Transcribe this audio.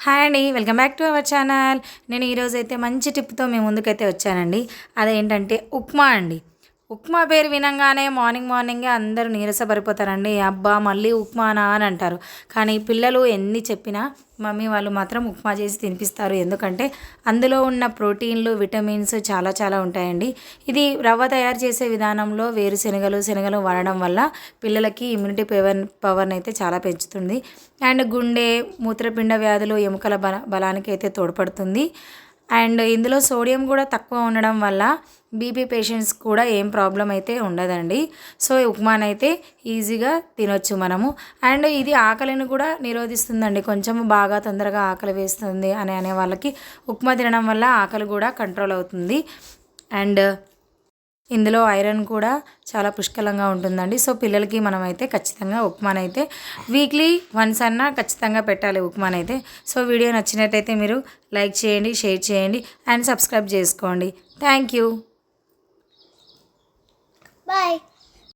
Hi అండి, welcome back to our channel. నేను ఈరోజైతే మంచి టిప్తో మీ ముందుకైతే వచ్చానండి. అదేంటంటే ఉప్మా అండి. ఉప్మా పేరు వినంగానే మార్నింగే అందరూ నీరసపడిపోతారండి. అబ్బా మళ్ళీ ఉప్మానా అని అంటారు. కానీ పిల్లలు ఎన్ని చెప్పినా మమ్మీ వాళ్ళు మాత్రం ఉప్మా చేసి తినిపిస్తారు. ఎందుకంటే అందులో ఉన్న ప్రోటీన్లు, విటమిన్స్ చాలా చాలా ఉంటాయండి. ఇది రవ్వ తయారు చేసే విధానంలో శనగలు వాడడం వల్ల పిల్లలకి ఇమ్యూనిటీ పవర్ని అయితే చాలా పెంచుతుంది. అండ్ గుండె, మూత్రపిండ వ్యాధులు, ఎముకల బలానికి అయితే తోడ్పడుతుంది. అండ్ ఇందులో సోడియం కూడా తక్కువ ఉండడం వల్ల బీపీ పేషెంట్స్ కూడా ఏం ప్రాబ్లం అయితే ఉండదండి. సో ఉప్మానైతే ఈజీగా తినొచ్చు మనము. అండ్ ఇది ఆకలిని కూడా నిరోధిస్తుందండి. కొంచెం బాగా తొందరగా ఆకలి వేస్తుంది అనే వాళ్ళకి ఉప్మా తినడం వల్ల ఆకలి కూడా కంట్రోల్ అవుతుంది. అండ్ ఇందులో ఐరన్ కూడా చాలా పుష్కలంగా ఉంటుందండి. సో పిల్లలకి మనమైతే ఖచ్చితంగా ఉప్మానైతే వీక్లీ వన్స్ అన్నా ఖచ్చితంగా పెట్టాలి ఉప్మానైతే. సో వీడియో నచ్చినట్టయితే మీరు లైక్ చేయండి, షేర్ చేయండి అండ్ సబ్స్క్రైబ్ చేసుకోండి. Thank you. బాయ్.